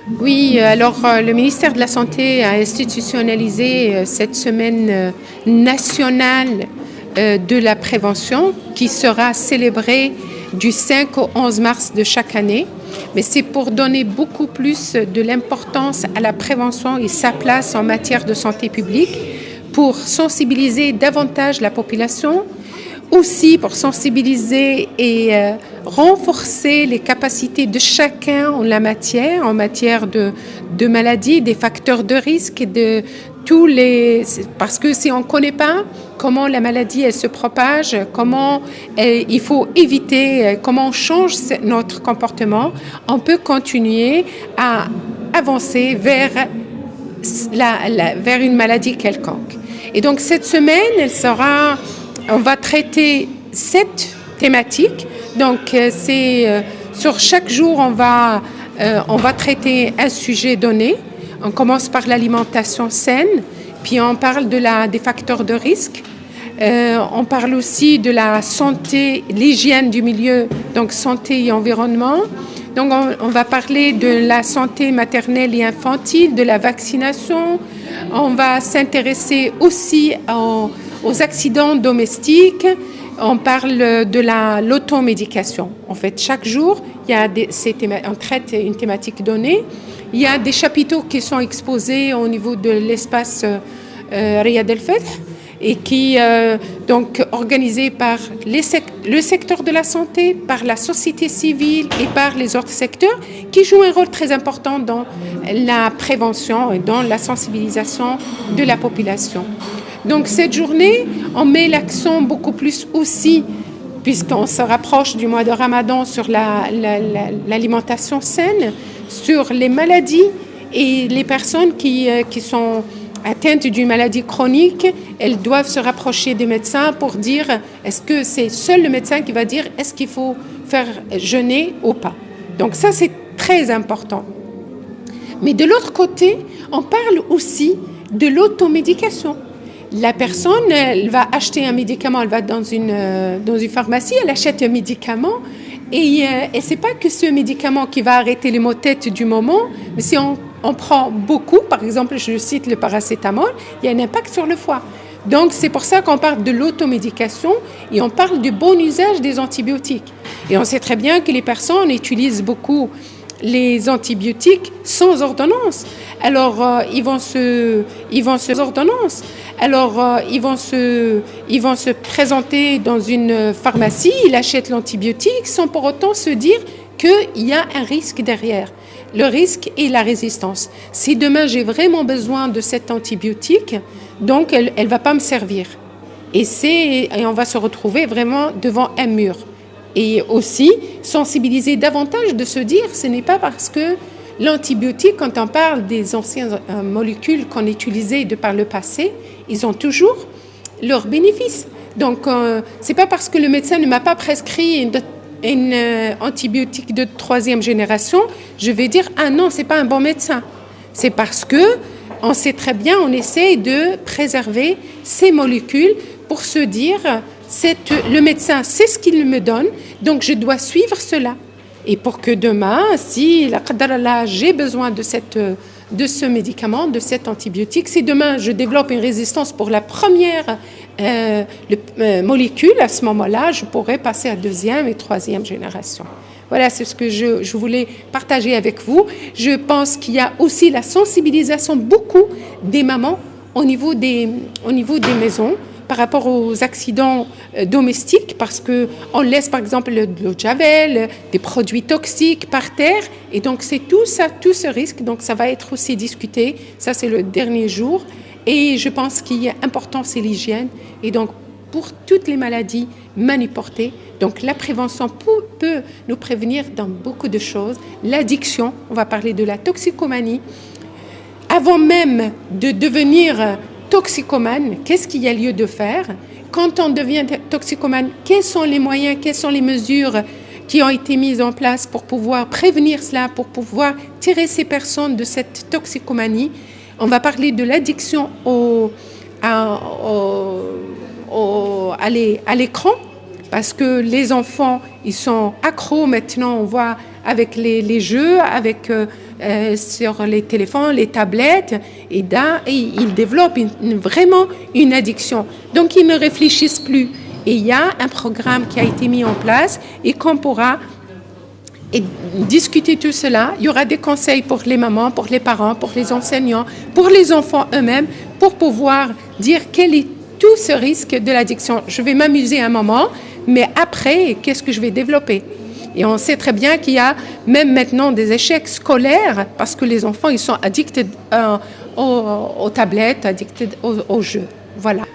Oui, alors le ministère de la Santé a institutionnalisé cette semaine nationale de la prévention qui sera célébrée du 5 au 11 mars de chaque année. Mais c'est pour donner beaucoup plus de l'importance à la prévention et sa place en matière de santé publique, pour sensibiliser davantage la population, aussi pour sensibiliser et renforcer les capacités de chacun en matière de maladies, des facteurs de risque, de tous les, parce que si on ne connaît pas comment la maladie elle se propage, comment il faut éviter, comment on change notre comportement, on peut continuer à avancer vers vers une maladie quelconque. Et donc cette semaine, on va traiter 7 thématiques. Donc sur chaque jour, on va traiter un sujet donné. On commence par l'alimentation saine, puis on parle des facteurs de risque. On parle aussi de la santé, l'hygiène du milieu, donc santé et environnement. Donc on va parler de la santé maternelle et infantile, de la vaccination. On va s'intéresser aussi aux accidents domestiques. On parle de l'automédication. En fait, chaque jour, on traite une thématique donnée. Il y a des chapiteaux qui sont exposés au niveau de l'espace Riyad El Fath et qui donc organisé par le secteur de la santé, par la société civile et par les autres secteurs, qui jouent un rôle très important dans la prévention et dans la sensibilisation de la population. Donc cette journée, on met l'accent beaucoup plus aussi, puisqu'on se rapproche du mois de Ramadan, sur l'alimentation saine, sur les maladies et les personnes qui sont atteintes d'une maladie chronique. Elles doivent se rapprocher des médecins pour dire, est-ce que c'est seul le médecin qui va dire est-ce qu'il faut faire jeûner ou pas. Donc ça, c'est très important. Mais de l'autre côté, on parle aussi de l'automédication. La personne, elle va acheter un médicament, elle va dans une pharmacie, elle achète un médicament et c'est pas que ce médicament qui va arrêter les maux de tête du moment, mais si on prend beaucoup, par exemple, je cite le paracétamol, il y a un impact sur le foie. Donc, c'est pour ça qu'on parle de l'automédication et on parle du bon usage des antibiotiques. Et on sait très bien que les personnes utilisent beaucoup les antibiotiques sans ordonnance. Alors, ils vont se présenter dans une pharmacie, ils achètent l'antibiotique sans pour autant se dire qu'il y a un risque derrière. Le risque est la résistance. Si demain j'ai vraiment besoin de cet antibiotique, donc elle ne va pas me servir. Et on va se retrouver vraiment devant un mur. Et aussi sensibiliser davantage de se dire, ce n'est pas parce que l'antibiotique, quand on parle des anciennes molécules qu'on utilisait de par le passé, ils ont toujours leurs bénéfices. Donc, ce n'est pas parce que le médecin ne m'a pas prescrit une antibiotique de 3e génération, je vais dire « Ah non, ce n'est pas un bon médecin ». C'est parce que on sait très bien, on essaie de préserver ces molécules pour se dire « Le médecin sait ce qu'il me donne, donc je dois suivre cela ». Et pour que demain, si j'ai besoin de ce médicament, de cet antibiotique, si demain je développe une résistance pour la première molécule, à ce moment-là, je pourrais passer à 2e et 3e génération. Voilà, c'est ce que je voulais partager avec vous. Je pense qu'il y a aussi la sensibilisation beaucoup des mamans au niveau des maisons par rapport aux accidents domestiques, parce qu'on laisse par exemple de l'eau de javel, des produits toxiques par terre, et donc c'est tout ce risque, donc ça va être aussi discuté, ça c'est le dernier jour, et je pense qu'il est important, c'est l'hygiène, et donc pour toutes les maladies maniportées, donc la prévention peut nous prévenir dans beaucoup de choses. L'addiction, on va parler de la toxicomanie, avant même de devenir toxicomane, qu'est-ce qu'il y a lieu de faire? Quand on devient toxicomane, quels sont les moyens, quelles sont les mesures qui ont été mises en place pour pouvoir prévenir cela, pour pouvoir tirer ces personnes de cette toxicomanie? On va parler de l'addiction à l'écran, parce que les enfants, ils sont accros maintenant, on voit avec les jeux, avec sur les téléphones, les tablettes, et ils développent vraiment une addiction. Donc, ils ne réfléchissent plus. Et il y a un programme qui a été mis en place et qu'on pourra discuter tout cela. Il y aura des conseils pour les mamans, pour les parents, pour les enseignants, pour les enfants eux-mêmes, pour pouvoir dire quel est tout ce risque de l'addiction. Je vais m'amuser un moment, mais après, qu'est-ce que je vais développer? Et on sait très bien qu'il y a même maintenant des échecs scolaires parce que les enfants, ils sont addicts aux tablettes, addicts aux jeux. Voilà.